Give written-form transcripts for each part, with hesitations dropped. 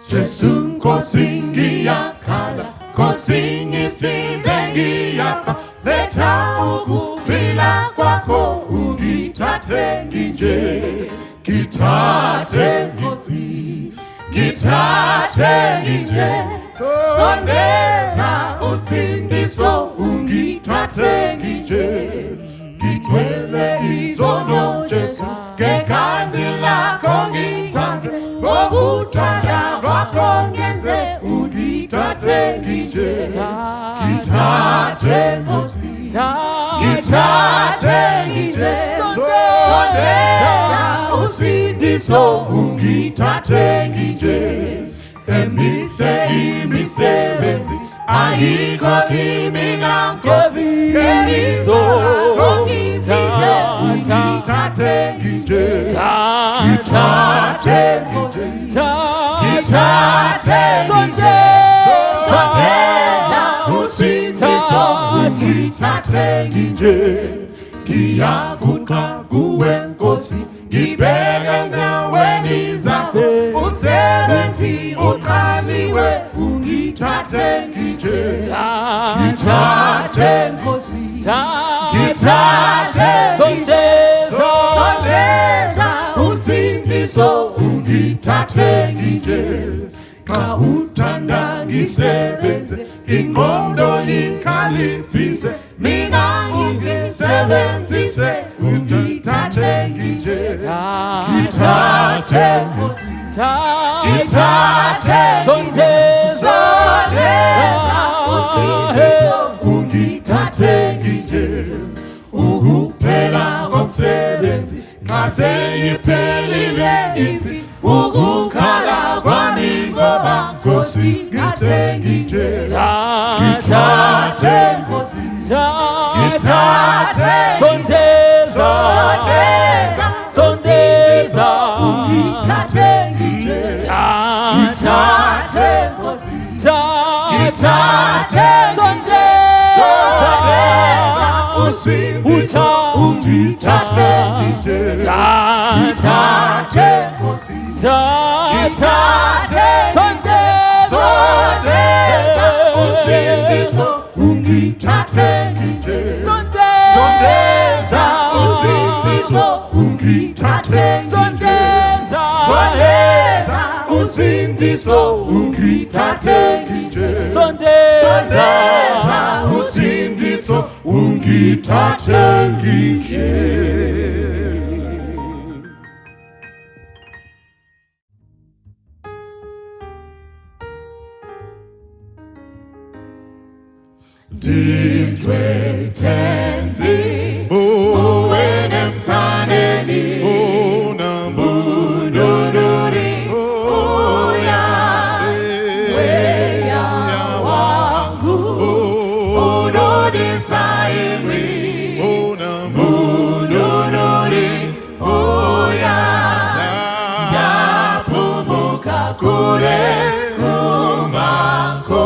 Jesu kosingia kala, kosingi sizengia fa, leta ukubila kwako ugitate ngije, gitate ngozi, gitate ngije, sondeza usindiso ugitate ngije, gitwele isono Jesu, geskazi la kongi kwanze, gogutanda wakongenze ugitate ngije, gitate ngozi, gitate ngije, sondeza usindiso ugitate ngije, emithe imisebenzi ayikho kimi nankosi, kenizona kongizize ugitate ngije, gitate ngije, gitate ngije, sondeza usindiso ugitate ngije, giyaguka guwe nkosi, gibeke njawe nizafe, umsebenzi uqaliwe ugitate ngije, gitate nkosi, gitate sondeza usindiso ugitate ngije, ka utanda ngisebenze ingqondo yikhaliphise, mina ngisebenzise ugitate ngije, gitate nkosi, gitate sondeza usindiso ugitate ngije, ukuphela komsebenzi ngaseyiphelile ipi, ukukhala kwami ngoba nkosi gitate ngije, gitate nkosi, gitate sondeza ugitate ngije, gitate nkosi, gitate sondeza usindiso ugitate ngije, gitate nkosi, gitate sondeza usindiso ugitate ngije, sondeza usindiso ugitate ngije, sondeza usindiso ugitate ngije, sondeza usindiso ugitate ngije. Didwe tenzi uwene mtaneni unambududuri uya weya wangu unudisa imwi unambududuri uya japumuka kure kumakomo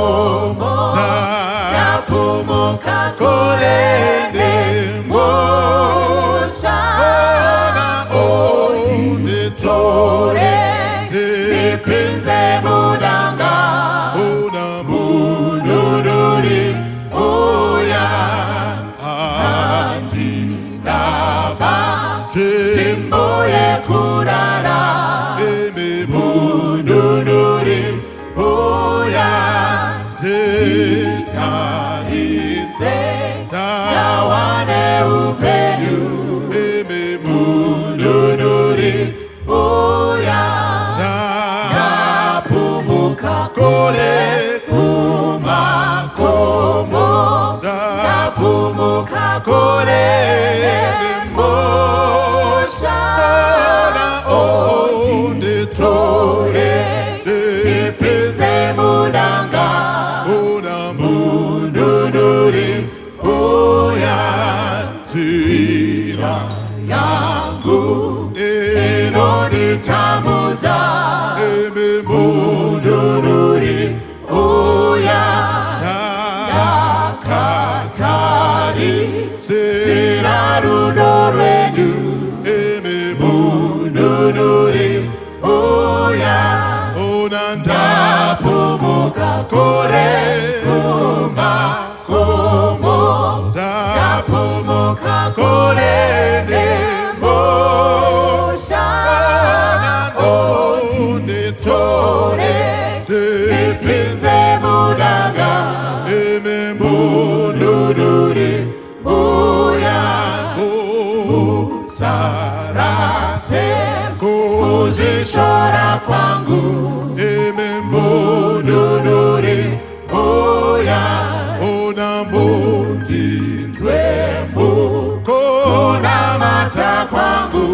pumuka korene musha onditore dipinze mudanga mududuri uya andi daba jimboye kurara mududuri uya dawane upenyu mududuri uya napumuka kore kumakomo, napumuka kore mosha onditore dipinze mudanga mududuri uya zira yangu inonitamudza mududuri uya dakatari sira rudo rwenyu mududuri uya onanda makore kumakomo ndapumuka kore nembosha unditore ndipinze mudanga emembududuri buya sarase kuzishora kwangu emembududuri buya unambudinzwembu kunamata kwangu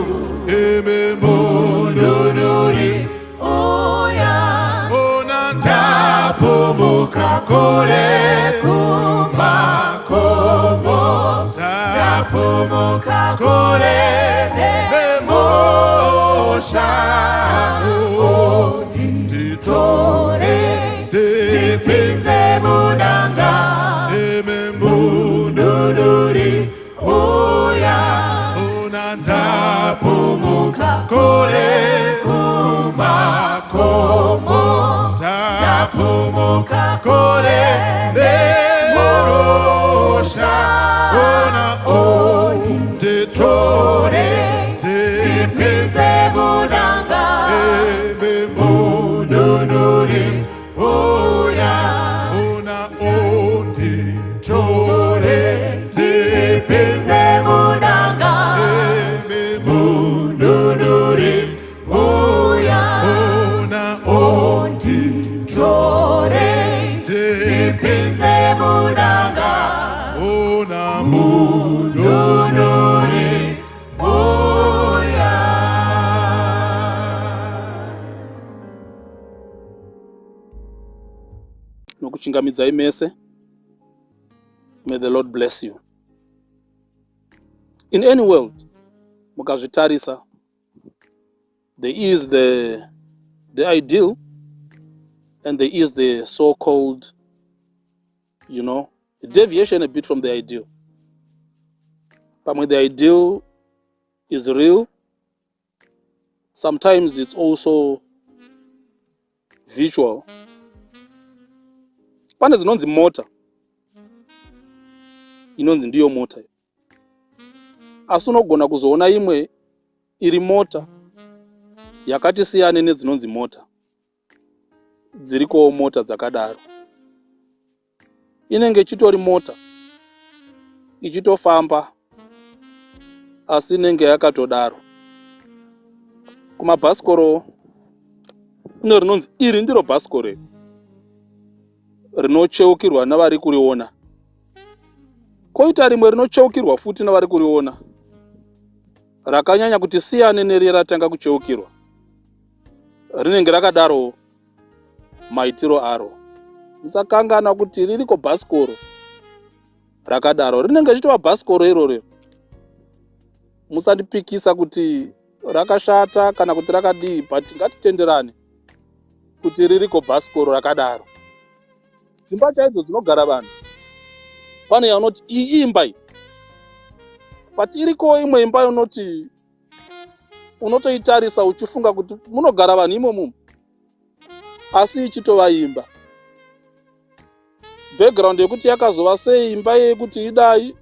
emembududuri buya unandapumuka kore kumakomo ndapumuka kore nemosha unditore ndipinze mudanga emembududuri uya unandapumuka kore kumakomo ndapumuka kore nemosha unditore ndipinze mudanga emembududuri uya unditore ndipinze mudanga emembududuri uya unditore ndipinze mudanga unambududuri uya. Nokuchingamidzai mese. May the Lord bless you. In any world, mukazvitarisa, there is the ideal and there is the so-called, deviation a bit from the ideal. But when the ideal is real, sometimes it's also visual. Pane dzinonzi mota, inonzi ndiyo mota. Asi unogona kuzoona imwe iri mota yakati siyane nedzinonzi mota. Dziriko mota dzakadaro. Inenge ichitori mota, ichitofamba, asi inenge yakatodaro. Kumabhasikoro kune rinonzi iri ndiro bhasikoro rinocheukirwa navari kuriona. Koita rimwe rinocheukirwa futi navari kuriona, rakanyanya kuti siyane neriye ratanga kucheukirwa. Rinenge rakadaro maitiro aro. Musakangana kuti ririko bhasikoro rakadaro. Rinenge richitova bhasikoro iroro. Musandipikisa kuti rakashata kana kuti rakadii, but ngatitenderane kuti ririko bhasikoro rakadaro. Dzimba chaidzo dzinogara vanhu, pane yaunoti iyi imba iyi, but iriko imwe imba unoti unotoitarisa uchifunga kuti munogara vanhu imomo, asi ichitova imba. Background yekuti yakazova sei imba yekuti idai,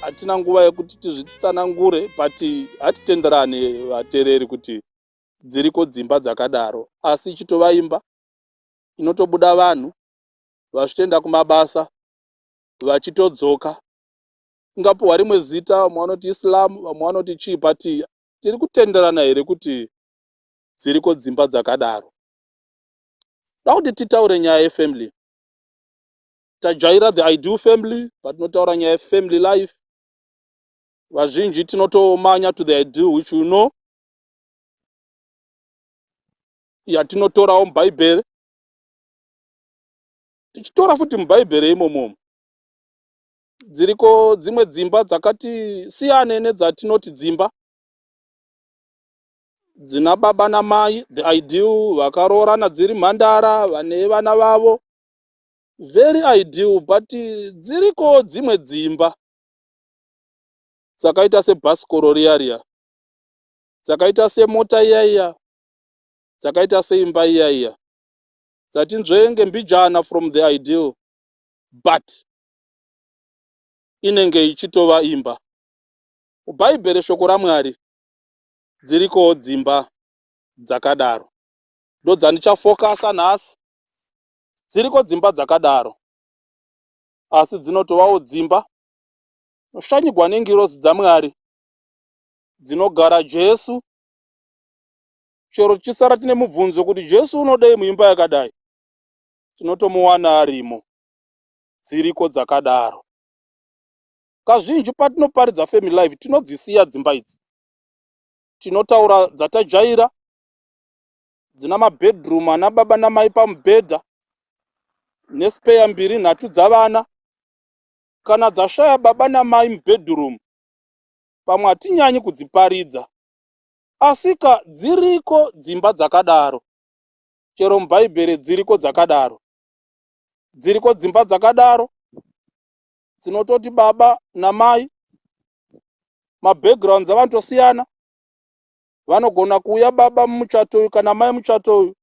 hatina nguva yekuti tizvitsanangure, but hatitenderane vateereri kuti dziriko dzimba dzakadaro, asi ichitova imba inotobuda vanhu vachitoenda kumabasa vachitodzoka. Ingapiwa rimwe zita, vamwe vanoti Islam, vamwe vanoti chii, but tiri kutenderana here kuti dziriko dzimba dzakadaro. Dakuti titaure nyaya yefamily. Tajaira the ideal family, but tinotaura nyaya yefamily life. Vazhinji tinotomanya to the ideal which you know, yatinotorawo mubhaibheri. Tichitora futi mubhaibheri imomo, dziriko dzimwe dzimba dzakati siyane nedzatinoti dzimba. Dzina baba namai, the ideal, vakaroorana dziri mhandara, vane vana vavo. Very ideal, but dziriko dzimwe dzimba dzakaita sebhasikoro riya, dzakaita semota iya, dzakaita seimba iya. dzatinzvenge mbijana from the ideal, but inenge ichitova imba. Bhaibheri shoko raMwari dzirikowo dzimba dzakadaro. Ndo dzandichafokasa nhasi. Dziriko dzimba dzakadaro, asi dzinotovawo dzimba shanyigwa nengirozi dzaMwari dzinogara Jesu. Chero chisara tine mubvunzo kuti Jesu unodei muimba yakadai, tinotomuwana arimo. Dziriko dzakadaro. Kazhinji patinoparidza family life tinodzisiya dzimba idzi. Tinotaura dzatajaira, dzina mabedroom ana baba namai pamubhedha, nespeya 2-3 dzavana. Kana dzashaya baba namai mubedroom, pamwe hatinyanyi kudziparidza. Asika dziriko dzimba dzakadaro. Chero mubhaibheri dziriko dzakadaro. Dziriko dzimba dzakadaro dzinototi baba namai, mabackgrounds avantosiyana. Vanogona kuuya baba muchato uyu kana mai muchato uyu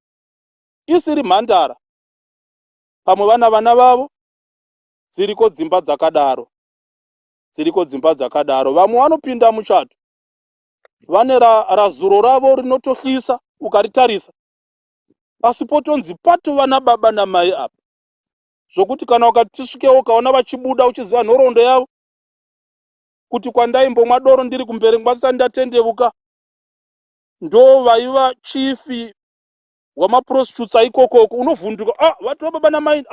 isiri mhandara, pamwe vana vana vavo. Dziriko dzimba dzakadaro. Dziriko dzimba dzakadaro. Vamwe vanopinda muchato vane razuro ravo rinotohlisa ukaritarisa, asi potonzi patova nababa namai apa, zvokuti kana ukatisvikewo ukaona vachibuda uchiziva nhoroondo yavo kuti kwandaimbomwa doro ndiri kumberi ngwasisa ndatendeuka, ndo vaiva chifi wamaprostitutes aikokoko. Unovhunduka, vatova baba namai,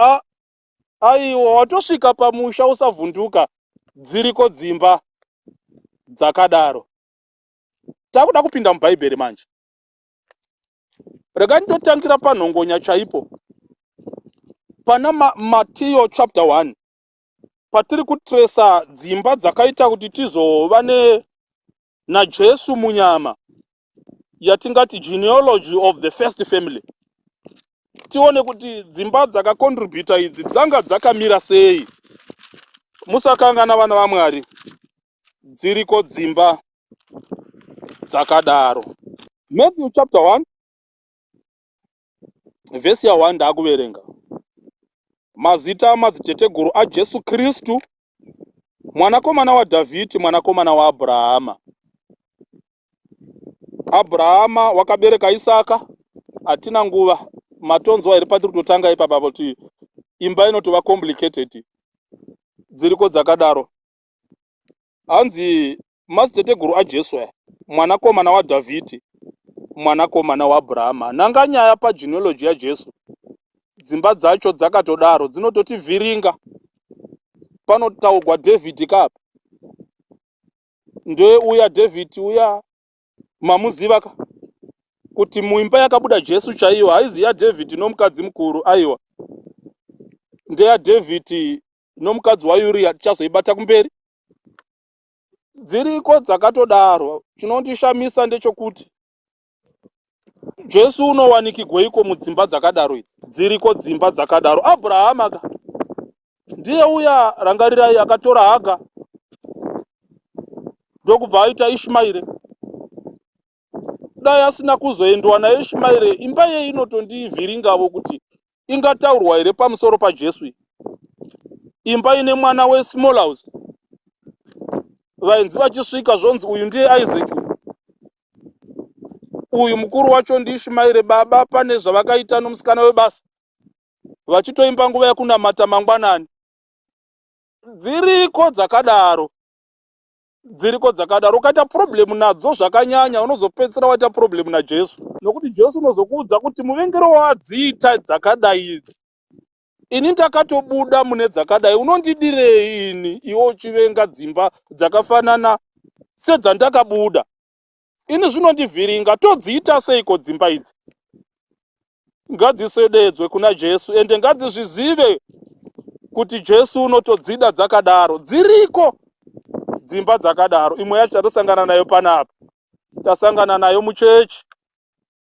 aiwa watosvika pamusha usavhunduka. Dziriko dzimba dzakadaro. Takuda kupinda mubhaibheri manje. Rega ndinotangira panhongonya chaipo. Pana Matthew chapter 1. Patiri kutresa dzimba dzakaita kuti tizova naJesu munyama, yatingati genealogy of the first family. Tione kuti dzimba dzakakontributa idzi dzanga dzakamira sei. Musakangana vana vaMwari. Dziriko dzimba dzakadaro. Matthew chapter 1 verse ya 1 ndakuverenga. Mazita amadziteteguru aJesu Kristu, mwanakomana waDhavhidhi, mwanakomana waAbhurahama. Abhurahama wakabereka Isaka. Hatina nguva, matonzo ari patiri kutotanga ipapa kuti imba inotova complicated. Dziriko dzakadaro. Hanzi madziteteguru aJesu, mwanakomana waDhavhidhi, mwanakomana waAbhurahama. Nanga nyaya pagenealogy yaJesu, dzimba dzacho dzakatodaro dzinototi vhiringa. Panotaurwa David kapa, ndoe uya David uya mamuziva ka kuti muimba yakabuda Jesu chaiyo haizi yaDavid nomukadzi mukuru, aiwa ndeya David nomukadzi waUria, tichazoibata kumberi. Dziriko dzakatodaro. Chinondishamisa ndechekuti Jesu unowanikigweiko mudzimba dzakadaro idzi? Dziriko dzimba dzakadaro. Abhurahama ka ndiye uya, rangarirai, akatora Haga ndokubva aita Ishmaire. Dai asina kuzoendwa naIshmaire, imba yei inotondivhiringavo kuti ingataurwa here pamusoro paJesu. Imba ine mwana wesmall house, vaenzi vachisvika zvonzi uyu ndiye Isaac, uyu mukuru wacho ndiIshmaire. Baba pane zvavakaita nomusikana webasa, vachitoimba nguva yakunamata mangwanani. Dziriko dzakadaro. Dziriko dzakadaro. Ukaita problem nadzo zvakanyanya, unozopedzisira waita problem naJesu, nokuti Jesu unozokuudza kuti muvengero wadziita dzakadai idzi, ini ndakatobuda mune dzakadai, unondidirei ini iwo uchivenga dzimba dzakafanana sedzandakabuda? Ini zvinondivhiringa. Todziita seiko dzimba idzi? Ngadziswededzwe kuna Jesu, ende ngadzizvizive kuti Jesu unotodzida dzakadaro. Dziriko dzimba dzakadaro. Imwe yacho tatosangana nayo panapa, tasangana nayo muchechi,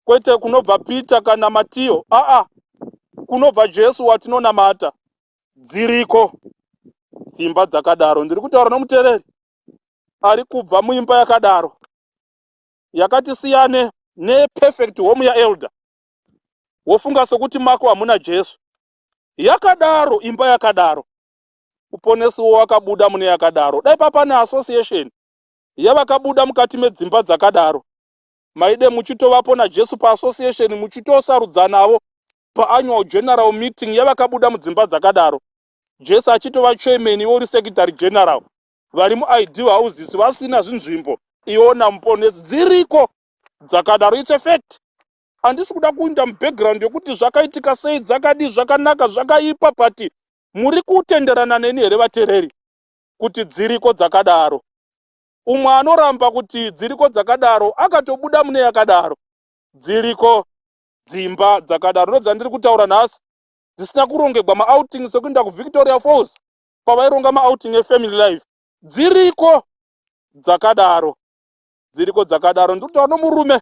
kwete kunobva Peter kana Matthew, kunobva Jesu watinonamata. Dziriko dzimba dzakadaro. Ndiri kutaura nomuteereri ari kubva muimba yakadaro, yakati siyane neperfect home yaelder. wofunga sokuti mako hamuna Jesu. Yakadaro imba yakadaro, uponesi wakabuda mune yakadaro. Dai papane association yavakabuda mukati medzimba dzakadaro, maide muchitovapo naJesu paassociation, muchitosarudza navo paannual general meeting yavakabuda mudzimba dzakadaro, Jesu achitova chairman wori secretary general, vari muideal houses vasina zvinzvimbo, iona muponesi. Dziriko dzakadaro, it's a fact. Handisi kuda kuinda mubackground yokuti zvakaitika sei, dzakadi, zvakanaka, zvakaipa, but muri kutenderana neni here vatereri kuti dziriko dzakadaro? Umwe anoramba kuti dziriko dzakadaro akatobuda mune yakadaro. Dziriko dzimba dzakadaro ndodzandiri kutaura nhasi, dzisina kurongegwa maouting sekuenda kuVictoria Falls pavaironga maouting efamily life. Dziriko dzakadaro, dziriko dzakadaro. Ndikutaura nomurume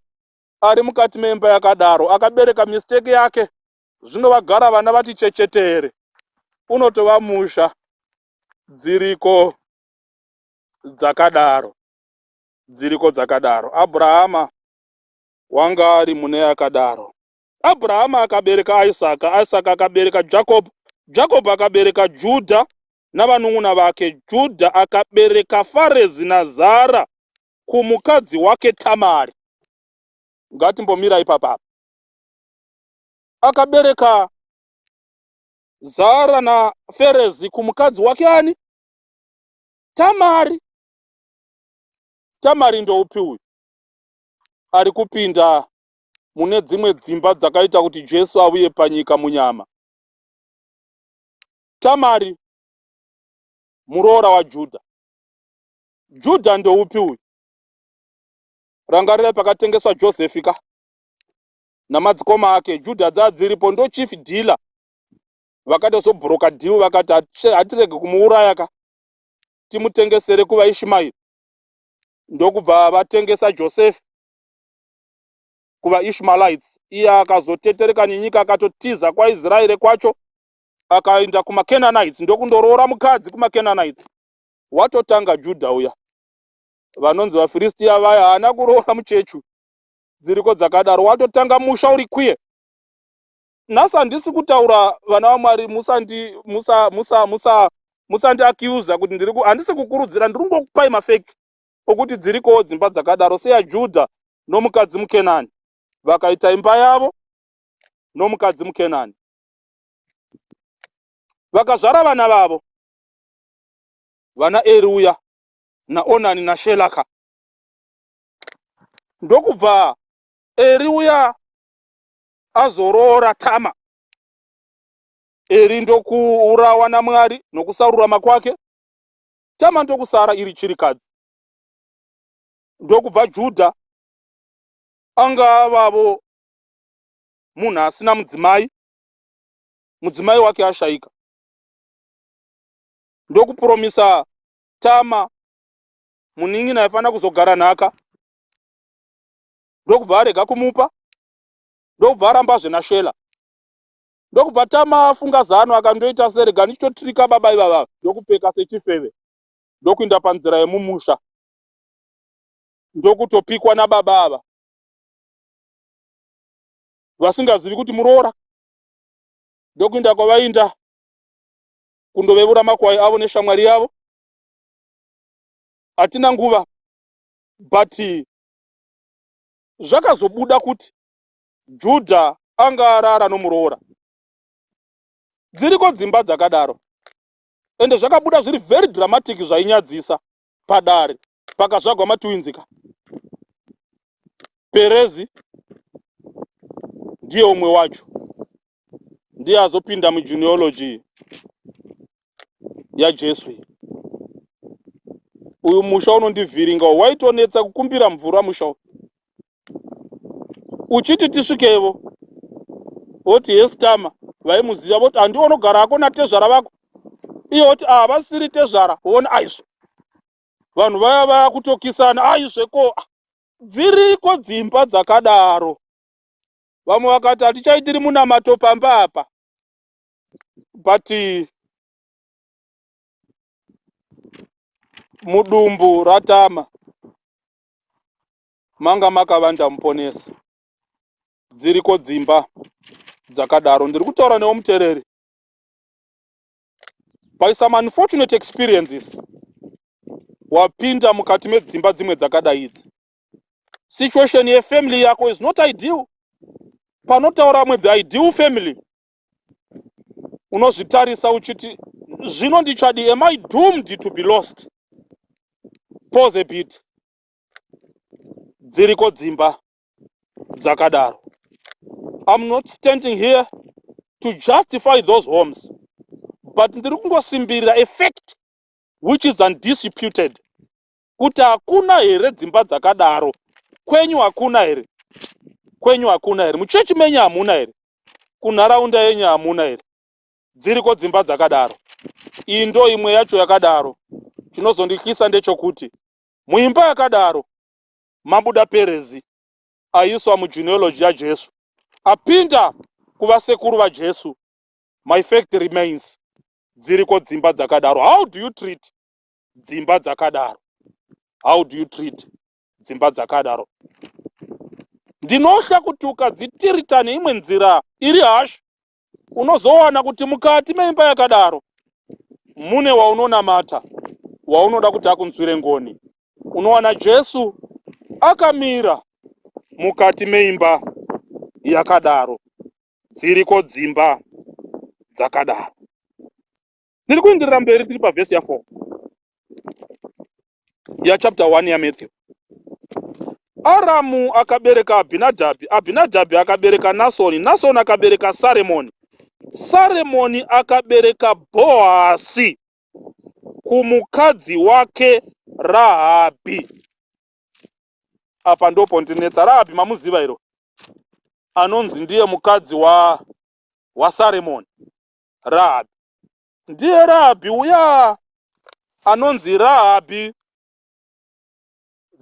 ari mukati memba yakadaro, akabereka mistake yake, zvino vagara vana vati chechetere, unotova musha. Dziriko dzakadaro, dziriko dzakadaro. Abrahama wanga ari mune yakadaro. Abrahama akabereka Isaka, Isaka akabereka Jacob, Jacob akabereka Judha navanun'una vake. Judha akabereka Farezi naZara kumukadzi wake Tamari. Ngatimbomira ipapa. Akabereka Zara na Ferezi kumukadzi wake ani? Tamari. Tamari ndoupi uyu? Ari kupinda mune dzimwe dzimba dzakaita kuti Jesu auye panyika munyama. Tamari muroora waJudha. Judha ndoupi uyu? Rangarirai pakatengeswa Josephika namadzikoma ake. Judha dzadziripo, ndo chief dealer. Vakatozobhuroka deal vakati hatirege kumuuraya ka, timutengesere kuvaIshmaeri. Ndokubva vatengesa Joseph kuvaIshmaelites. Iye akazotetereka nenyika, akatotiza kwaIsraeri kwacho, akaenda kumaCanaanites, ndokundoroora mukadzi kumaCanaanites. Watotanga Judha uya. Vanonzi vaFiristia vaya haana kuroora muchechu. Dziriko dzakadaro, watotanga musha uri kwiye. Nhasi handisi kutaura vana vaMwari, musandi accuse kuti ndiri handisi kukurudzira, ndiri kungokupai mafacts okuti dziriko dzimba dzakadaro seyaJudha nomukadzi muKenani. Vakaita imba yavo nomukadzi muKenani, vakazvara vana vavo, vana Eruya naOnani naShelaka. Ndokubva Eruya azoroora Tama. Eri ndokuurawa naMwari nokusarurama kwake. Tama ndokusara iri chirikadzi. Ndokubva Judha anga vavo munhu asina mudzimai, mudzimai wake ashaika. Ndokupromisa Tama munin'ina aifanira kuzogara nhaka. Ndokubva arega kumupa, ndokubva arambazve naShela. Ndokubva Tama afunga zano akandoita serega ndichitotirika baba ivava, ndokupfeka sechifeve, ndokuinda panzira yemumusha, ndokutopikwa nababa ava vasingazivi kuti muroora. Ndokuinda kwavainda kundovevura makwai avo neshamwari yavo. Hatina nguva, but zvakazobuda kuti Judha anga arara nomuroora. Dziriko dzimba dzakadaro, ende zvakabuda zviri very dramatic, zvainyadzisa. Padare pakazvagwa matwinzika. Perezi ndiye umwe wacho, ndiye azopinda mugenealogy yaJesu. Uyu musha unondivhiringa, waitonetsa kukumbira mvura musha uchiti tisvikevo. Oti yes Tama, vaimuziva voti handiwo unogara ako natezvara vako. Iye oti vasiri tezvara, uone aizve vanhu vaya vaya kutokisana aizve ko. Dziriko dzimba dzakadaro. Vamwe vakati hatichaitiri munamato pamba apa, but mudumbu raTama manga makavanda muponesi. Dziriko dzimba dzakadaro. Ndiri kutaura newo muteereri. By some unfortunate experiences wapinda mukati medzimba dzimwe dzakadai idzi. Situation yefamily yako is not ideal. Panotaura amwe the ideal family, unozvitarisa uchiti zvino ndichadi, am I doomed to be lost? Pause a bit. Dziriko dzimba dzakadaro. I'm not standing here to justify those homes, but ndiri kungosimbirira a fact which is undisputed, kuti hakuna here dzimba dzakadaro. Kwenyu hakuna here? Kwenyu hakuna here? Muchechi menyu hamuna here? Kunharaunda yenyu hamuna here? Dziriko dzimba dzakadaro. Iyi ndo imwe yacho yakadaro. Chinozondityisa ndechokuti muimba yakadaro mabuda Perezi aiswa mugenealogy yaJesu, apinda kuvasekuru vaJesu. My fact remains, dziriko dzimba dzakadaro. How do you treat dzimba dzakadaro? How do you treat dzimba dzakadaro? Ndinotya kuti ukadzitiritana neimwe nzira iri hash, unozowana kuti mukati meimba yakadaro mune waunonamata, waunoda kuti akunzwire ngoni. Unowana Jesu akamira mukati meimba yakadaro. Dziriko dzimba dzakadaro. Ndiri kuenderera mberi, tiri pavhesi ya4 chapter 1 yaMatthew. Aramu akabereka Abinadhabhi, Abinadhabhi akabereka Nasoni, Nasoni akabereka Saremoni, Saremoni akabereka Bhoasi kumukadzi wake Rahabhi. Apa ndopo ndinetsa. Rahabhi mamuziva iro? Anonzi ndiye mukadzi wa Saremoni. Rahabhi ndiye Rahabhi uya anonzi Rahabhi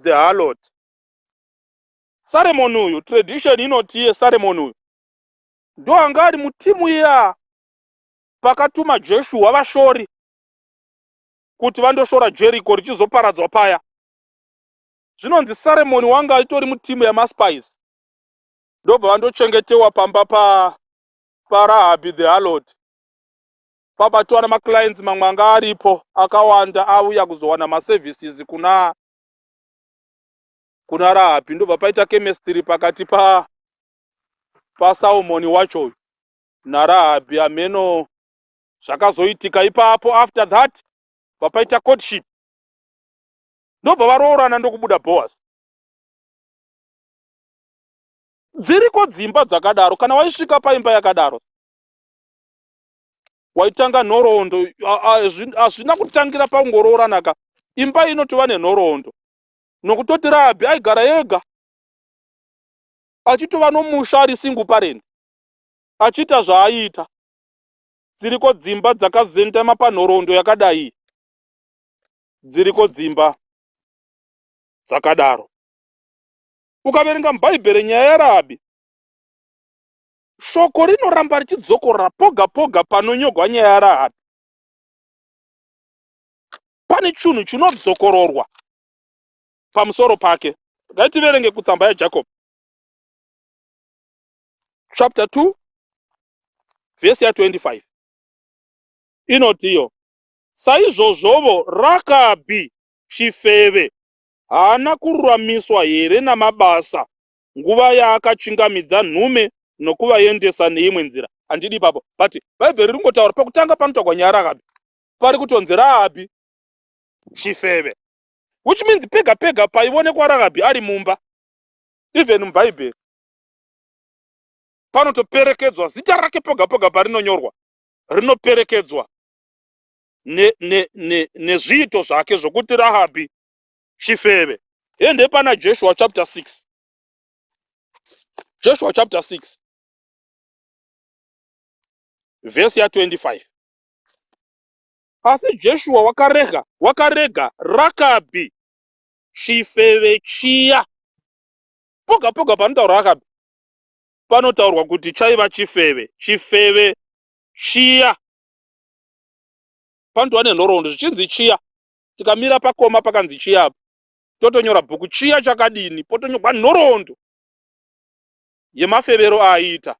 the harlot. Saremoni uyu, tradition inoti Saremoni uyu ndo anga ari mutimu iya pakatuma Joshua vashori kuti vandoshora Dziriko richizoparadzwa paya. Zvinonzi Saremoni wanga itori mutimu yamaspies, ndobva vandochengetewa pamba pa Rahabhi the harlot. Pabatwa namaclients mamwe anga aripo akawanda, auya kuzowana maservices kuna Rahabhi. Ndobva paita chemistry pakati pa Salmoni wacho naRahabhi ameno zvakazoitika ipapo. After that vapaita courtship, ndobva varoorana ndokubuda Boaz. Dziriko dzimba dzakadaro. Kana waisvika paimba yakadaro waitanga nhoroondo, hazvina kutangira paungorooranaka. Imba inotova nenhoroondo, nokutoti Rahabhi aigara yega achitova nomusha ari single parent, achiita zvaaita. Dziriko dzimba dzakazendama panhoroondo yakadai. Dziriko dzimba dzakadaro. Ukaverenga mubhaibheri nyaya yaRahabhi, shoko rinoramba richidzokorera poga poga panonyogwa nyaya yaRahabhi. Pane chinhu chinodzokororwa pamusoro pake. Ngativerenge kutsamba yaJacob chapter 2 verse 25. Inotiyo, saizvozvovo Rahabhi chifeve haana kururamiswa here namabasa nguva yaakachingamidza nhume nokuvaendesa neimwe nzira. Handidi ipapo, but bhaibheri ringotaura pakutanga panotagwa nyaya Rahabhi, pari kutonzi Rahabhi chifeve, which means pega pega paionekwa Rahabhi ari mumba, even mubhaibheri panotoperekedzwa zita rake poga poga parinonyorwa, rinoperekedzwa nezviito zvake zvokuti Rahabhi chifeve. Ende pana Joshua chapter 6. Joshua chapter 6 verse 25. Asi Joshua wakarega Rahabhi chifeve chiya. Poga poga panotaurwa Rahabhi panotaurwa kuti chaiva chifeve chiya. Panotova nenhoroondo zvichinzi chiya. Tikamira pakoma pakanzi chiya, totonyora bhuku chiya chakadini, potonyorwa nhoroondo yemafevero aaita.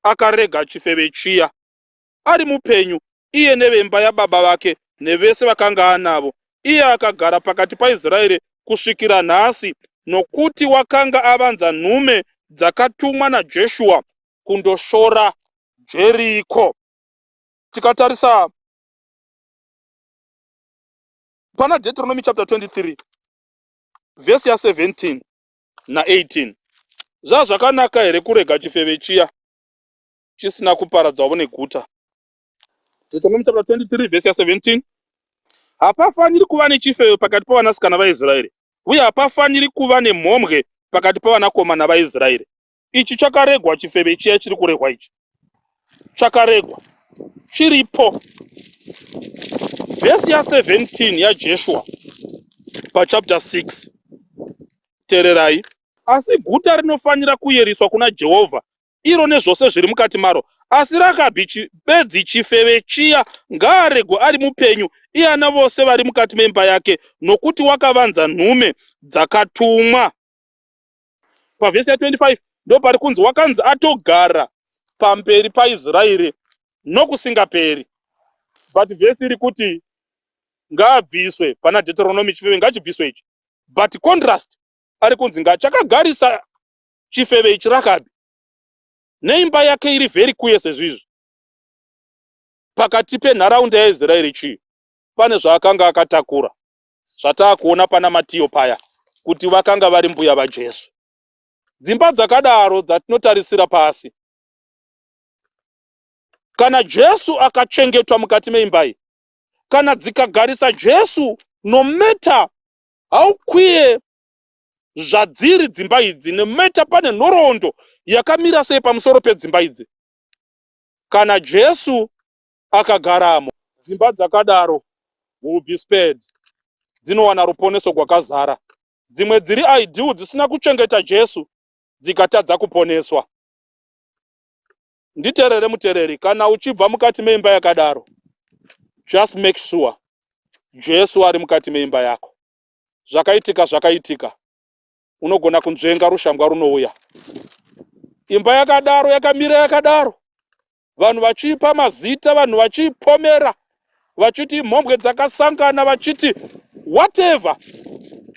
akarega chifeve chiya ari mupenyu, iye nevemba yababa vake nevese vakanga anavo. Iye akagara pakati paIsraeri kusvikira nhasi, nokuti wakanga avanza nhume dzakatumwa naJoshua kundoshora Jeriko. Tikatarisa pana Deuteronomy chapter 23 verse ya 17 na18, zvakanaka here kurega chifeve chiya chisina kuparadzawo neguta? Deuteronomy chapter 23 verse ya 17, hapafaniri kuva nechifeve pakati pavanasikana vaIsraeri, uye hapafaniri kuva nemhomwe pakati pavanakomana vaIsraeri. Ichi chakaregwa, chifeve chiya chiri kuregwa ichi chakaregwa, chiripo. Vhesi ya 17 yaJoshua pachapter 6, tererai. Asi guta rinofanira kuyeriswa kuna Jehovha, iro nezvose zviri mukati maro. Asi Rakabhi bedzi chifeve chiya ngaaregwe ari mupenyu, iye ana vose vari mukati memba yake, nokuti wakavanza nhume dzakatumwa. Pavhesi ya 25 ndo pari kunzi wakanzi atogara pamberi paIsraeri nokusingaperi. But vhesi iri kuti ngaabviswe pana Deuteronomy, chifeve ngachibviswe ichi. But contrast ari kunzi ngachakagarisa chifeve ichi Rakabhi neimba yake iri very kuye sezvizvi. Pakati penharaunda yaIsraeri chii pane zvaakanga akatakura, zvataakuona pana Matiyo paya, kuti vakanga vari mbuya vaJesu. Dzimba dzakadaro dzatinotarisira pasi, kana Jesu akachengetwa mukati meimba iyi, kana dzikagarisa Jesu, no matter how kwiye zvadziri dzimba idzi, no matter pane nhoroondo yakamira sei pamusoro pedzimba idzi, kana Jesu akagaramo, dzimba dzakadaro will be spared, dzinowana ruponeso rwakazara. Dzimwe dziri ideal dzisina kuchengeta Jesu dzikatadza kuponeswa. Nditerere mutereri, kana uchibva mukati meimba yakadaro, just make sure Jesu ari mukati meimba yako. Zvakaitika zvakaitika, unogona kunzvenga rushambwa runouya. Imba yakadaro yakamira yakadaro, vanhu vachipa mazita, vanhu vachipomera, vachiti mhombwe dzakasangana, vachiti whatever,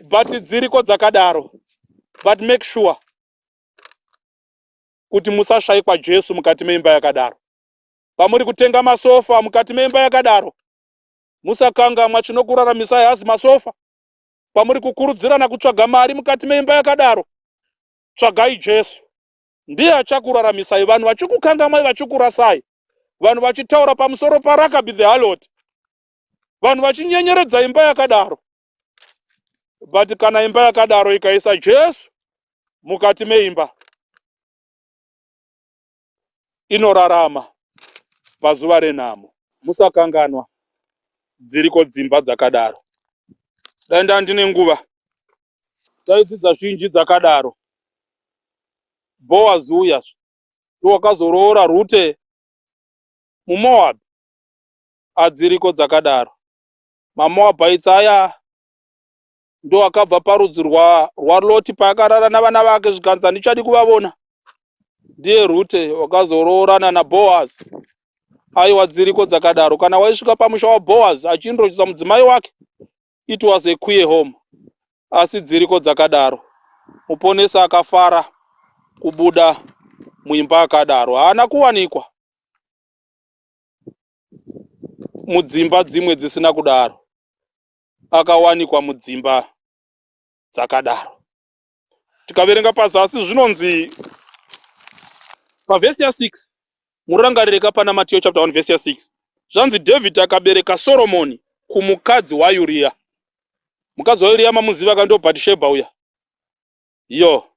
but dziriko dzakadaro. But make sure kuti musashayikwa Jesu mukati meimba yakadaro. Pamuri kutenga masofa mukati meimba yakadaro, musakangamwa chinokuraramisai hazi masofa. Pamuri kukurudzirana kutsvaga mari mukati meimba yakadaro, tsvagai Jesu, ndiye achakuraramisai. Vanhu vachikukangamai, vachikurasai, vanhu vachitaura pamusoro paRakabhi the harlot, vanhu vachinyenyeredza imba yakadaro. But kana imba yakadaro ikaisa Jesu mukati meimba, inorarama pazuva renhamo. Musakanganwa, dziriko dzimba dzakadaro. Dai ndandine nguva taidzidza zhinji dzakadaro. Boaz uya ndiwakazoroora Rute muMoab, adziriko dzakadaro. MaMoabites aya ndo akabva parudzi rwaLoti paakarara navana vake zvikanzi handichadi kuvavona. Ndiye Rute wakazoroorana naBoaz. Aiwa, dziriko dzakadaro. Kana waisvika pamusha waBoaz achindochisa mudzimai wake, it was a queer home. Asi dziriko dzakadaro. Muponesa akafara kubuda muimba yakadaro, haana kuwanikwa mudzimba dzimwe dzisina kudaro, akawanikwa mudzimba dzakadaro. Tikaverenga pazasi zvinonzi pavhesi ya 6, murangarireka pana Matiyo chapter 1 verse ya 6, zvanzi David akabereka Soromoni kumukadzi waUria. Mukadzi waUria mamuziva kando Bhatishebha uya. Yo,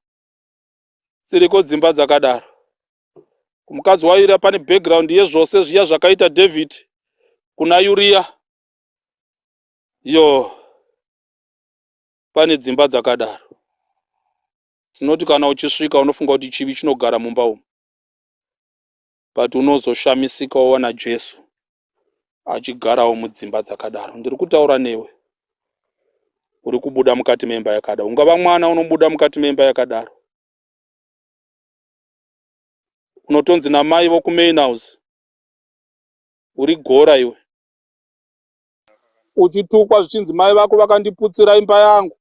dziriko dzimba dzakadaro. Kumukadzi waUria pane background yezvose zviya zvakaita David kuna Uria. Yo, pane dzimba dzakadaro. Tinoti kana uchisvika unofunga kuti chivi chinogara mumba umu, but unozoshamisika waona Jesu achigarawo mudzimba dzakadaro. Ndiri kutaura newe uri kubuda mukati memba yakadaro. Ungava mwana unobuda mukati memba yakadaro, unotonzi namai vokumain house. Uri gora iwe. Uchitukwa zvichinzi mai vako vakandiputsira imba yangu.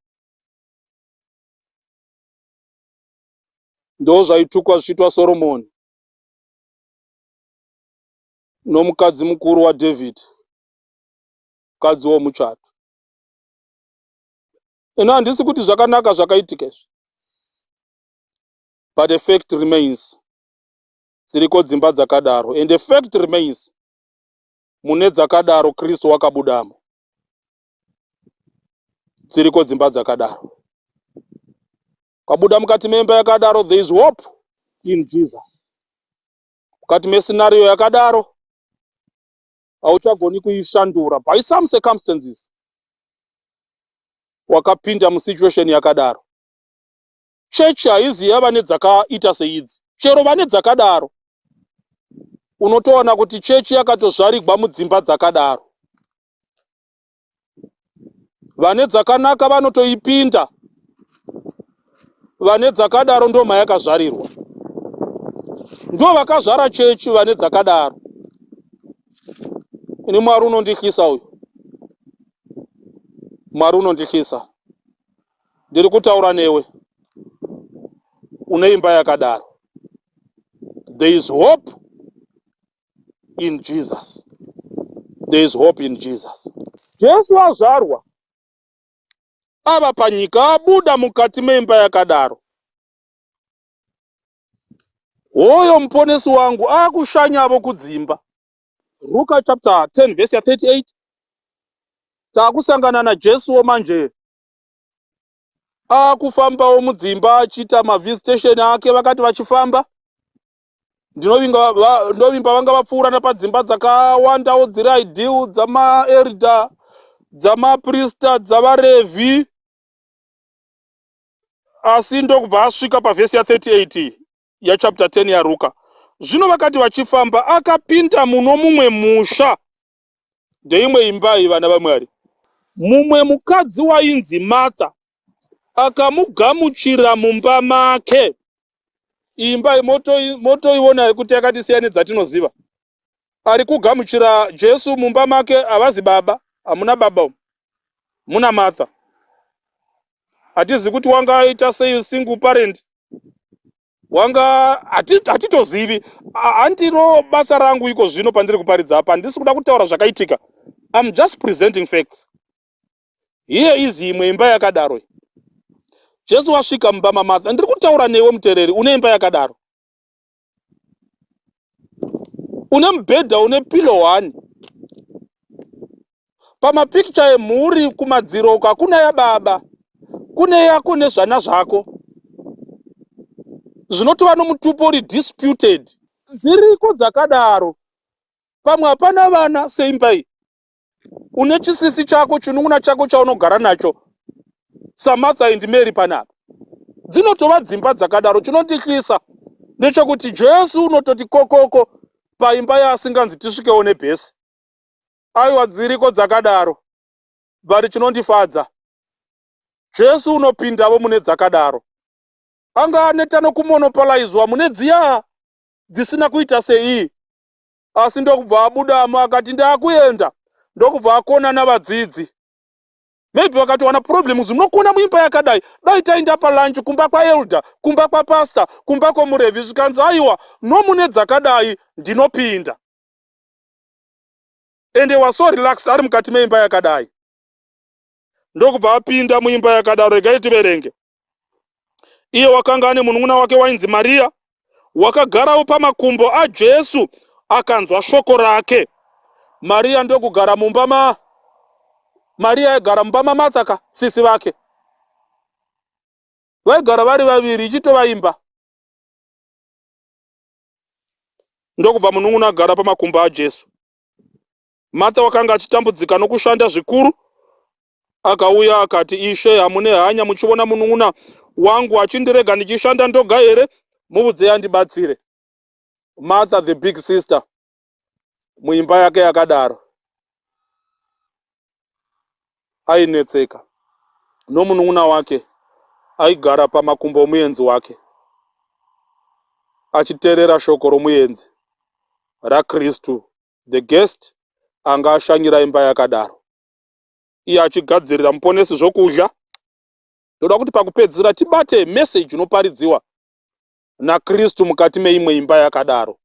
Ndo zvaitukwa zvichitwa Soromoni nomukadzi mukuru waDhavidhi, mukadzi womuchato. Ino handisi kuti zvakanaka zvakaitika izvi. But the fact remains, dziriko dzimba dzakadaro. And the fact remains, mune dzakadaro Kristu wakabudamo. Dziriko dzimba dzakadaro. Kabuda mukati memba yakadaro, there is hope in Jesus. Mukati mescenario yakadaro, hauchagoni kuishandura by some circumstances. Wakapinda musituation yakadaro. Church haizi yava nedzakaita seidzi. Chero vane dzakadaro, unotoona kuti chechi yakatozvarigwa mudzimba dzakadaro. Vane dzakanaka vanotoipinda. Vane dzakadaro ndo mayakazvarirwa. Ndo vakazvara chechi vane dzakadaro. Ini Mwari unondihlisa uyu. Mwari unondihlisa. Ndiri kutaura newe. Une imba yakadaro. There is hope in Jesus. There is hope in Jesus. Jesu azvarwa. Ava panyika abuda mukati memba yakadaro. Hoyo muponesi wangu akushanyavo kudzimba. Luka chapter 10 verse 38. Takusangana na Jesu womanje. Akufambawo mudzimba achita mavisitation ake vakati vachifamba. Ndinovimba vanga vapfuura napadzimba dzakawandawo dziri ideal dzamaelder, dzamaprista, dzavaRevhi. Asi ndokubva asvika pavhesi ya38 yachapter 10 yaRuka. Zvino vakati vachifamba akapinda muno mumwe musha. Ndeimwe imba iyi vana vaMwari. Mumwe mukadzi wainzi Martha akamugamuchira mumba make. Imba motoiona kuti yakati siyane dzatinoziva. Ari kugamuchira Jesu mumba make, havazi baba, hamuna baba, muna Martha. Hatizi kuti wanga aita sei single parent. Wanga hatitozivi. Handiro basa rangu iko zvino pandiri kuparidza apa. Handisi kuda kutaura zvakaitika. I'm just presenting facts. Here is imwe imba yakadaro. Jesu wasvika mumba maMartha. Ndiri kutaura newe muteereri, une imba yakadaro. Une mubhedha une pillow 1. Pamapicture emhuri kumadziro kuna yababa, kune yako nezvana zvako. Zvinotova nomutupo uri disputed. Dziriko dzakadaro. Pamwe hapana vana seimba iyi. Une chisisi chako, chinun'una chako chaunogara nacho. Samartha and Mary panapa. Dzinotova dzimba dzakadaro. Chinotihlisa ndechekuti Jesu unototi kokoko paimba yasinganzi tisvikewo nebhesi. Aiwa dziriko dzakadaro. Bari chinondifadza, Jesu unopindavo mune dzakadaro. Anga aneta nokumonopolizwa mune dziya dzisina kuita sei. Asi ndokubva abudamo akati ndakuenda. Ndokubva akona navadzidzi. Maybe wakatowana problems unokona muimba yakadai. Dai taenda palunch kumba kwaelder, kumba kwapastor, kumba kwomurevhi zvikanzi aiwa nomune dzakadai ndinopinda. And they were so relaxed ari mukati meimba yakadai. Ndokubva apinda muimba yakadaro. Regai tiverenge. Iye wakanga ane munun'una wake wainzi Maria, wakagarawo pamakumbo aJesu, akanzwa shoko rake. Maria ndokugara mumba Maria aigara mumba maMartha sisi vake. Vaigara vari vaviri ichitovaimba. Ndokubva munun'una agara pamakumbo aJesu. Martha wakanga achitambudzika nokushanda zvikuru, akauya akati, Ishe, hamune hanya muchiona munun'una wangu achindirega ndichishanda ndoga here? Muudze andibatsire. Martha the big sister muimba yake yakadaro ainetseka nomunun'una wake aigara pamakumbo omuenzi wake. achiteerera shoko romuenzi raKristu, the guest anga ashanyira imba yakadaro, iye achigadzirira muponesi zvokudya. Ndoda kuti pakupedzisira tibate message inoparidziwa naKristu mukati meimwe imba yakadaro,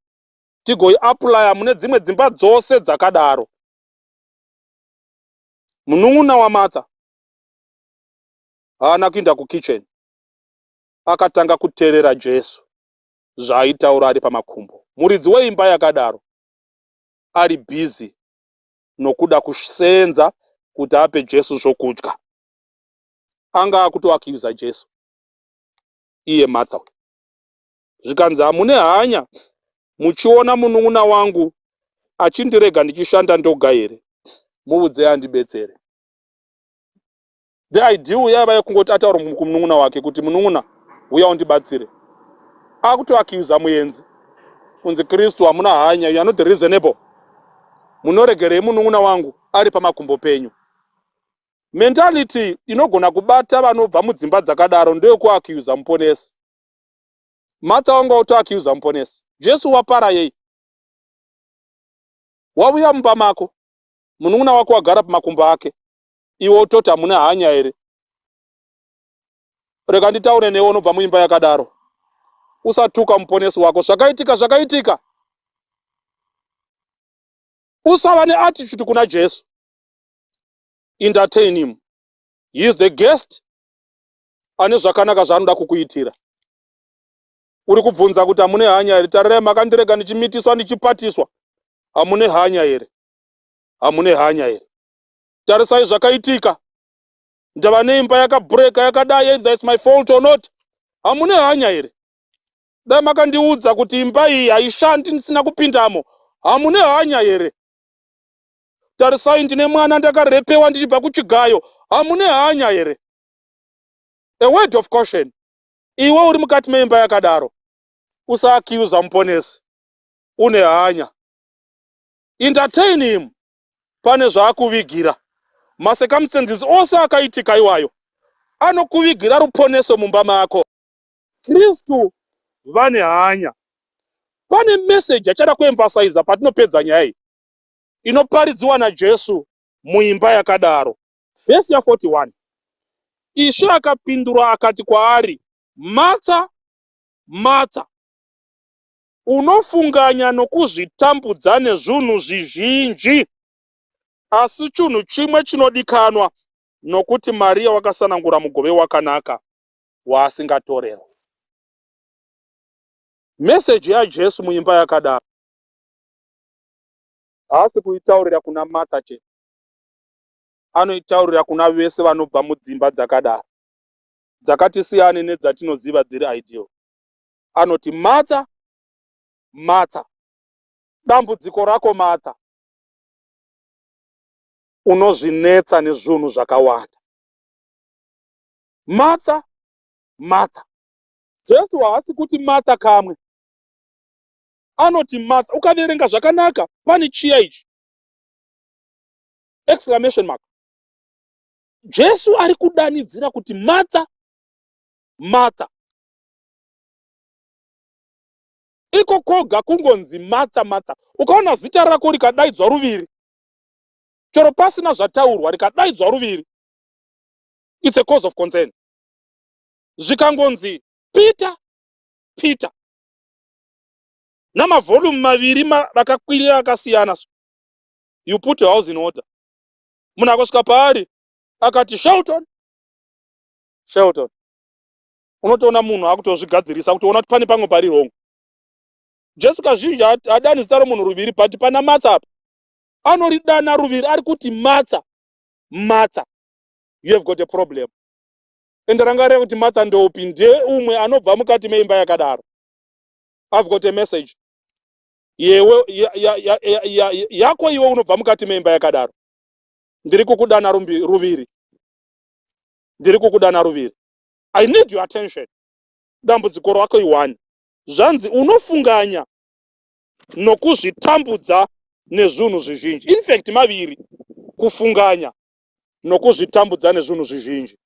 tigoiaplaya mune dzimwe dzimba dzose dzakadaro. Munun'una waMartha haana kuinda kukitchen, akatanga kuteerera Jesu zvaaitaura ari pamakumbo. Muridzi weimba yakadaro ari bhizi nokuda kusenza kuti ape Jesu zvokudya. Anga akutoakiuza Jesu iye Martha, zvikanzi hamune hanya muchiona munun'una wangu achindirega ndichishanda ndoga here, muudze andibetsere. The idea yava yekungoti ataura kumunun'una wake kuti munun'una uya undibatsire. Akutoakiuza muenzi kunzi Kristu hamuna hanya, you are not reasonable, munoregerei munun'una wangu ari pamakumbo penyu. Mentality inogona kubata vanobva mudzimba dzakadaro ndeyokuakiuza muponesi. Martha wanga utoakiuza muponesi. Jesu wapara yei? Wauya mumba mako, munun'una wako wagara pamakumbo ake, iwe utoti hamuna hanya here? Rega nditaure newe unobva muimba yakadaro, usatuka muponesi wako. Zvakaitika zvakaitika. Usava neattitude kuna Jesu. Entertain him. He is the guest. Ane zvakanaka zvaanoda kukuitira. Uri kubvunza kuti hamune hanya here? Tarirai, makandirega ndichimitiswa ndichipatiswa. Hamune hanya here? Hamune hanya here? Tarisai zvakaitika. Ndava neimba yakabreka yakadai, either it's my fault or not. Hamune hanya here? Dai makandiudza kuti imba iyi haishandi ndisina kupindamo. Hamune hanya here? Tarisai, ndine mwana ndakarepewa ndichibva kuchigayo. Hamune hanya here? A word of caution. Iwe uri mukati meimba yakadaro, usaakiuza muponesi. Une hanya. Entertain him. Pane zvaakuvigira. Masecumstances ose akaitika iwayo anokuvigira ruponeso mumba mako. Kristu vane hanya. Pane message achada kuemphasize patinopedza nyaya iyi, inoparidziwa naJesu muimba yakadaro. Verse 41. Ishe akapindura akati kwaari, Martha, Martha, unofunganya nokuzvitambudza nezvinhu zvizhinji, asi chinhu chimwe chinodikanwa, nokuti Maria wakasanangura mugove wakanaka waasingatorerwa. Message yaJesu muimba yakadaro haasi kuitaurira kuna Martha chete, anoitaurira kuna vese vanobva mudzimba dzakadaro, dzakati siyane nedzatinoziva dziri ideal. Anoti, Martha, Martha, dambudziko rako Martha, unozvinetsa nezvinhu zvakawanda. Martha, Martha. Jesu haasi kuti Martha kamwe. Anoti Martha. Ukaverenga zvakanaka, pane chiya ichi, exclamation mark. Jesu ari kudanidzira kuti Martha, Martha. Iko koga kungonzi Martha, Martha. Ukaona zita rako rikadaidzwa ruviri, chero pasina zvataurwa rikadaidzwa ruviri, it's a cause of concern. Zvikangonzi Peter, Peter, namavolume maviri rakakwirira akasiyana, you put your house in order. Munhu akasvika paari akati Shelton, Shelton, unotoona munhu akutozvigadzirisa kutoona kuti pane pamwe pari wrong. Jesu kazhinji hadani zita romunhu ruviri, but pana Martha apa anoridana ruviri, ari kuti Martha, Martha, you have got a problem. Ende rangarira kuti Martha ndopi? Ndiye umwe anobva mukati meimba yakadaro. I've got a message. Yewe yako iwe unobva mukati meimba yakadaro. Ndiri kukudana ruviri. Ndiri kukudana ruviri. I need your attention. Dambudziko rako iwani. Zvanzi unofunganya nokuzvitambudza nezvinhu zvizhinji. In fact, maviri. Kufunganya nokuzvitambudza nezvinhu zvizhinji.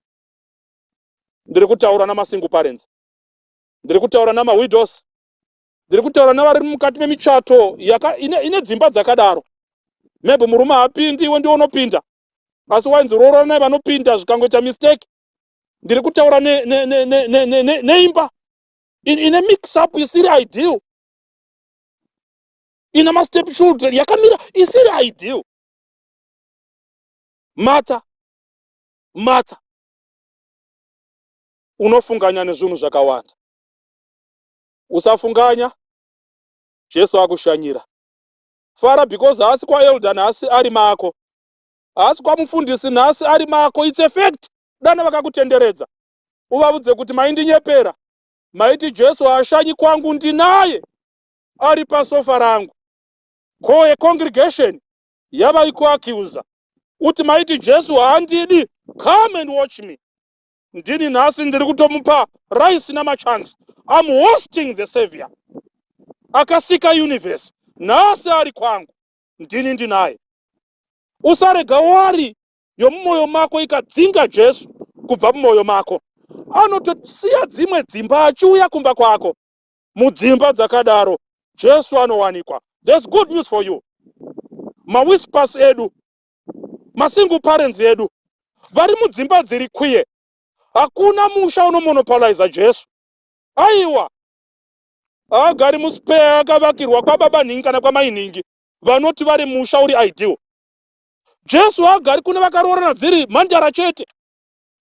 Ndiri kutaura nama single parents. Ndiri kutaura nama widows. ndiri kutaura navari mukati memichato ine dzimba dzakadaro. Maybe murume haapindi, iwe ndiwo unopinda, asi wainzi roora naye vanopinda zvikangoita mistake. Ndiri kutaura neimba ine mix up isiri ideal, ina mastep children yakamira isiri ideal. Martha, unofunganya nezvinhu zvakawanda. Usafunganya, Jesu akushanyira. Fara because haasi kwaelda nhasi ari mako, haasi kwamufundisi nhasi ari mako. It's a fact. Dana vakakutenderedza uvavudze kuti maindinyepera, maiti Jesu haashanyi kwangu, ndinaye ari pasofa rangu. Congregation yava ikuakiuza uti maiti Jesu haandidi, come and watch me. Ndini nhasi ndiri kutomupa rice namachance. I'm hosting the Savior akasika universe, nhasi ari kwangu, ndini ndinaye. Usarega wari yomumwoyo mako ikadzinga Jesu kubva mumwoyo mako. Anotosiya dzimwe dzimba achiuya kumba kwako. Mudzimba dzakadaro Jesu anowanikwa. There's good news for you. Mawispas edu, masingle parents edu, vari mudzimba dziri kwiye, hakuna musha unomonopolize Jesu. Aiwa, haagari muspeya akavakirwa kwababa nhingi kana kwamai vanoti vari musha uri ideal. Jesu haagari kune vakaroorana dziri Mandara chete,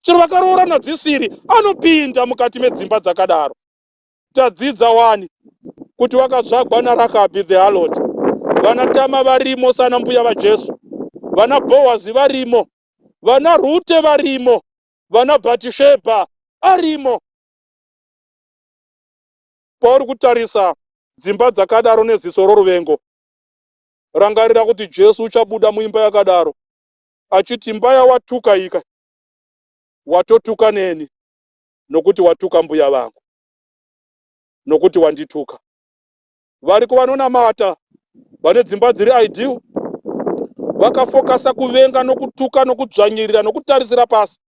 chero vakaroorana dzisiri anopinda mukati medzimba dzakadaro. Tadzidza wani kuti wakatsvagwa naRakabi the harlot, vana Tama varimo sana mbuya vaJesu, vana Boazi varimo, vana Rute varimo, vana Bhatishebha arimo. Pauri kutarisa dzimba dzakadaro neziso roruvengo, rangarira kuti Jesu uchabuda muimba yakadaro achiti, mbaya watuka ika, watotuka neni, nokuti watuka mbuya vangu, nokuti wandituka. Variko vanonamata vane dzimba dziri ideal, vakafokasa kuvenga nokutuka nokudzvanyirira nokutarisira pasi.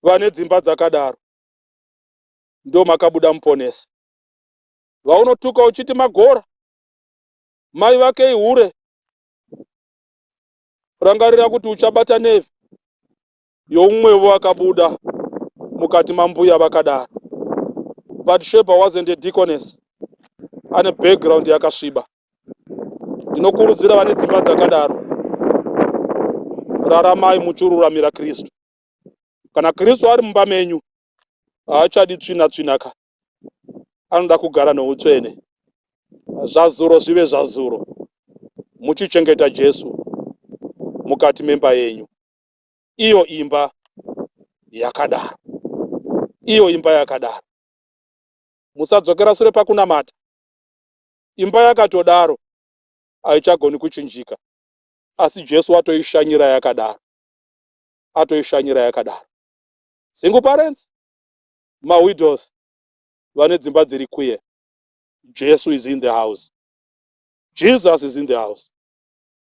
Vane dzimba dzakadaro ndo makabuda muponesi. Vaunotuka uchiti magora, mai vake ihure, rangarira kuti uchabata nevhi youmwevo akabuda mukati mambuya vakadaro. Bhatishebha wasn't a deaconess, ane background yakasviba. Ndinokurudzira vane dzimba dzakadaro, raramai muchiruramira Kristu. Kana Kristu ari mumba menyu, haachadi tsvina-tsvinaka, anoda kugara noutsvene. Zvazuro zvive zvazuro, muchichengeta Jesu mukati memba yenyu. Iyo imba yakadaro, iyo imba yakadaro. Musadzokera sure pakunamata. Imba yakatodaro haichagoni kuchinjika, asi Jesu atoishanyira yakadaro, atoishanyira yakadaro. Single parents, widows, vane dzimba dziri kwiye, Jesu is in the house. Jesus is in the house.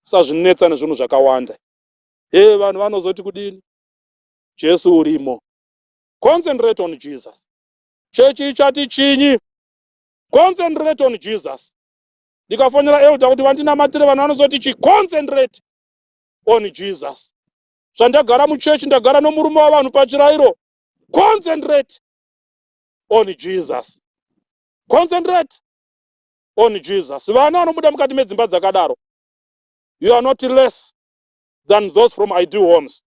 Sazvinetsa nezvinhu zvakawanda. Vanhu vanozoti kudini? Jesu urimo. Concentrate on Jesus. Chechi ichati chinyi? Concentrate on Jesus. Ndikafonera elder kuti vandinamatire vanhu vanozoti chi, concentrate on Jesus. Zvandagara muchechi ndagara nomurume wavanhu pachirayiro. Concentrate on Jesus. Concentrate on Jesus. Vana vanobuda mukati medzimba dzakadaro, you are not less than those from ideal homes.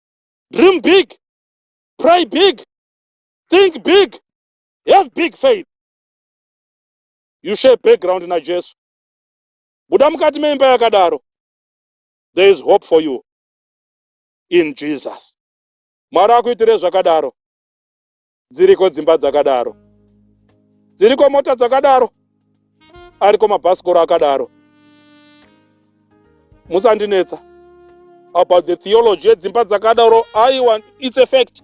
Dream big, pray big, think big, have big faith. You share background na Jesu. Buda mukati memba yakadaro, there is hope for you in Jesus. Mwari akuitire zvakadaro. Dziriko dzimba dzakadaro, dziriko mota dzakadaro, ariko mabhasikoro akadaro. Musandinetsa about the theology yedzimba dzakadaro. It's a fact.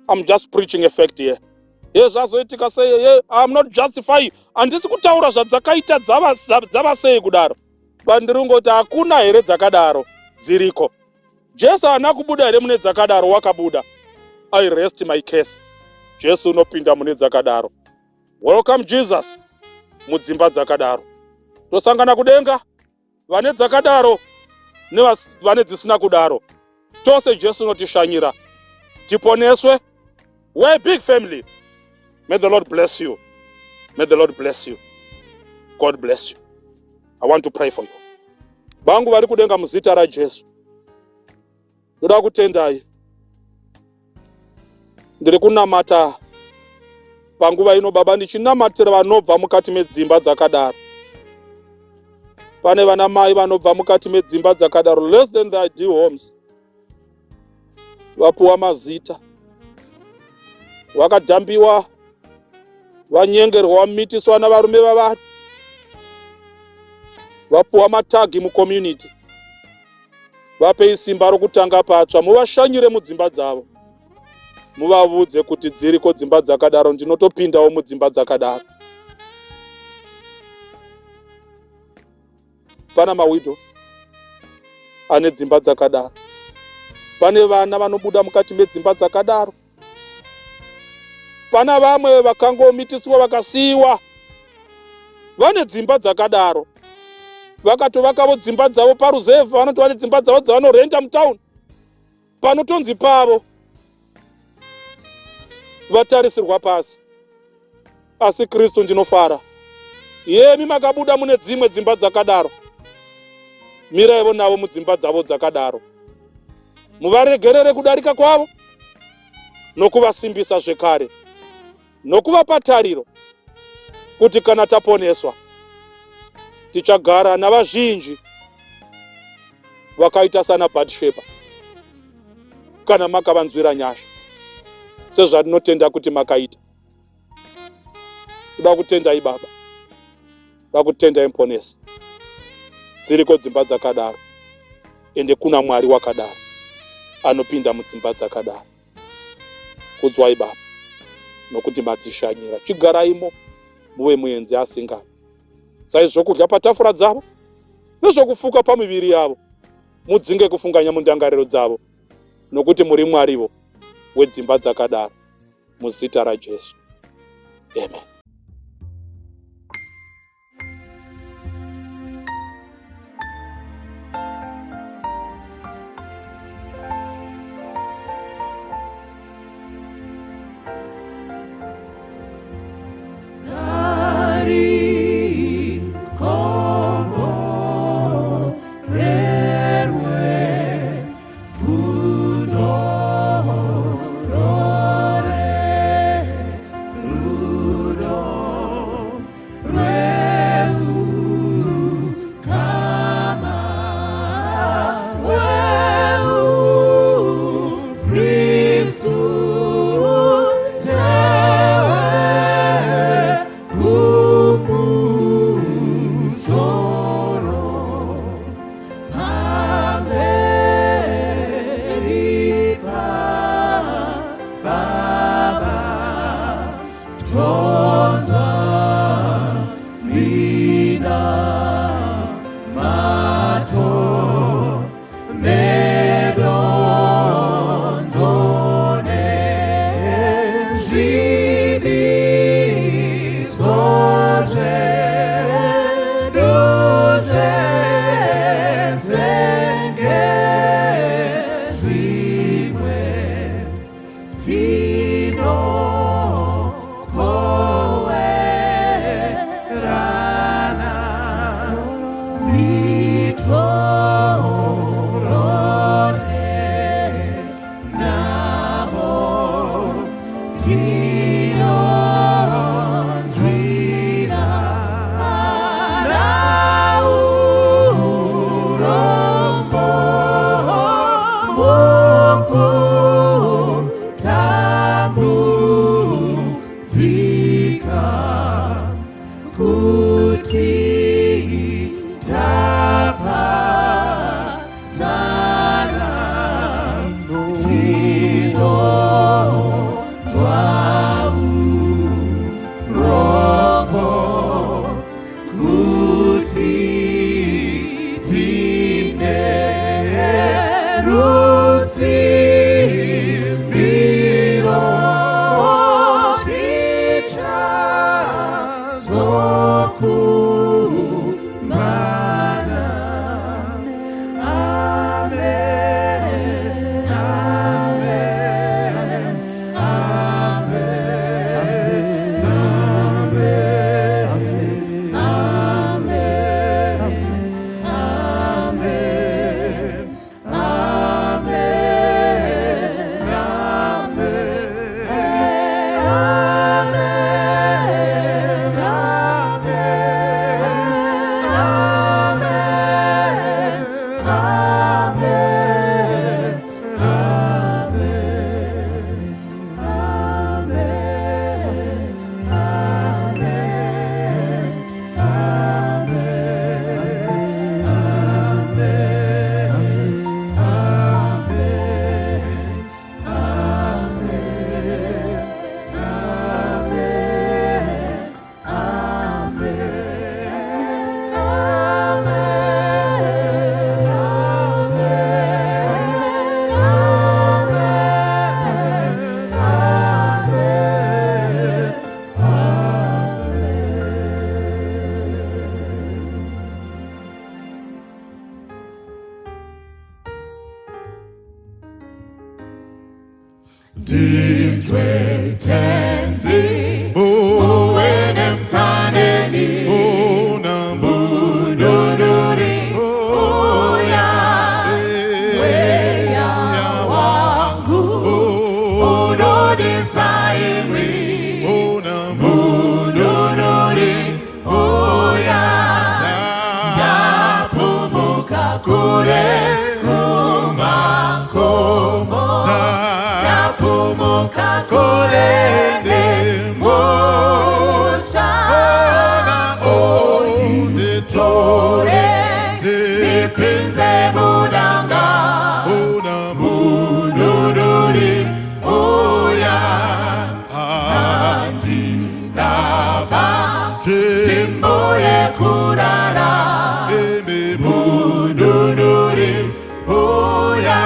I'm just preaching a fact here. Zvazoitika sei? I'm not justifying. Handisi kutaura zvadzakaita dzava sei kudaro. Pandiringoti hakuna here dzakadaro dziriko. Jesu haana kubuda here mune dzakadaro, wakabuda. I rest my case. Jesu unopinda mune dzakadaro. Welcome Jesus mudzimba dzakadaro. Tosangana kudenga vane dzakadaro nevane dzisina kudaro. Tose Jesu notishanyira. Tiponeswe. We're a big family. May the Lord bless you. May the Lord bless you. God bless you. I want to pray for you. Bangu vari kudenga muzita raJesu. Ndoda kutendai. Ndiri kunamata panguva ino Baba, ndichinamatira vanobva mukati medzimba dzakadaro. Pane vana mai vanobva mukati medzimba dzakadaro, less than their ideal homes. Vapuwa mazita, vakadhambiwa, vanyengerwa, vamitiswa navarume vavanhu, vapuwa matagi mucommunity. Vapei simba rokutanga patsva, muvashanyire mudzimba dzavo. Muvavudze kuti dziriko dzimba dzakadaro, ndinotopindawo mudzimba dzakadaro. Pana mawidows ane dzimba dzakadaro. Pane vana vanobuda mukati medzimba dzakadaro. Pana vamwe vakangomitiswa vakasiyiwa, vane dzimba dzakadaro. Vakatovakawo dzimba dzavo paruzevha, vanoti vane dzimba dzavo dzavanorenta mutauni. Panotonzi pavo vatarisirwa pasi. Asi Kristu ndinofara, yemi makabuda mune dzimwe dzimba dzakadaro, miraivo navo mudzimba dzavo dzakadaro. Muvaregerere kudarika kwavo, nokuvasimbisa zvekare, nokuvapa tariro kuti kana taponeswa tichagara navazhinji vakaita sana Bhatishepa kana makavanzwira nyasha sezvatinotenda kuti makaita. Kuda kutendai Baba, kuda kutendai Muponesi. Dziriko dzimba dzakadaro, ende kuna Mwari wakadaro anopinda mudzimba dzakadaro. Kudzwai Baba, nokuti madzishanyira. Chigaraimo muve muenzi asingani. Saizvokudya patafura dzavo nezvokufuka pamiviri yavo, mudzinge kufunganya mundangariro dzavo, nokuti muri Mwarivo wedzimba dzakadaro, muzita raJesu. Amen. Tino, Dwau. Didwetenzi uwene mtaneni Mundunuri uya weya wangu Unodisaimwi Mundunuri uya Japumuka kure kumakomo Japumuka kure nemusha Oditore Dipinze mudanga Mundunuri uya Andi daba Jimboye kurara Mundunuri uya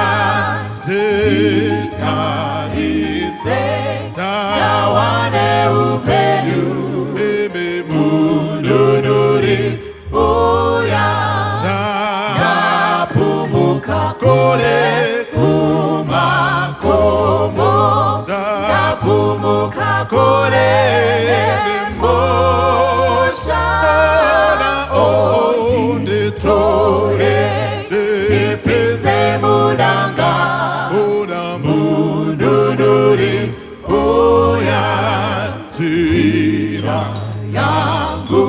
Ditarise Dawane upenyu Mundunuri uya Dapumuka kore kumakomo Dapumuka kore mosha Onditore Dipinze mudanga Mundunuri uya Zira yangu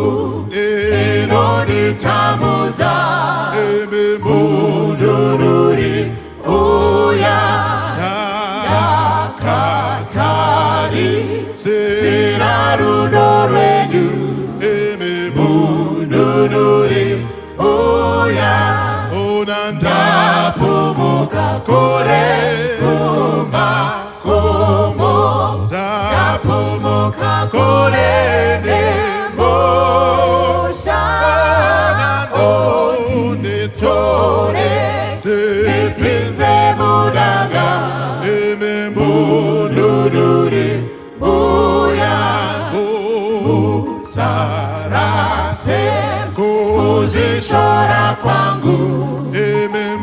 inonitamudza Mundunuri uya Dakatari Sira rudo rwenyu Mundunuri uya Ndapumuka kore kumakomo Ndapumuka kore nemosha Onditore Dipinze mudanga Mundunuri uya Sarase kuzishora kwangu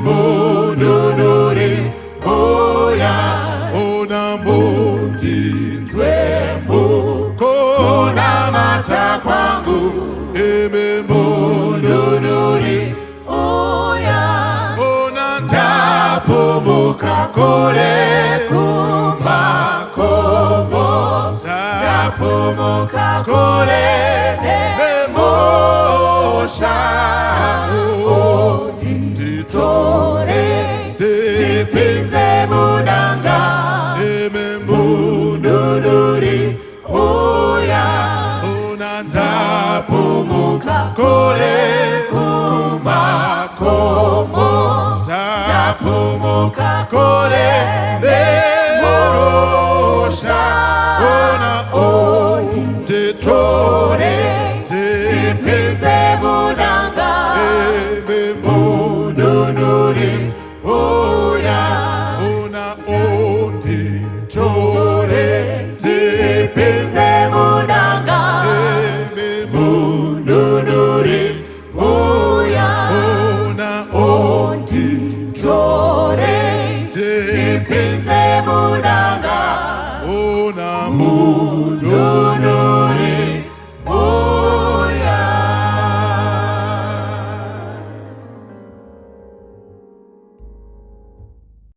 Mundunuri uya Mundinzwemu kunamata kwangu Mundunuri uya Ndapumuka kure kumakomo Ndapumuka kure nemosha Onditore Dipinze mudanga Mundunuri uya Ndapumuka kure kumakomo Ndapumuka kure nemosha Onditore Dipinze mudanga Mundunuri uya Onditore Dipinze mudanga Mundunuri uya Onditore Dipinze mudanga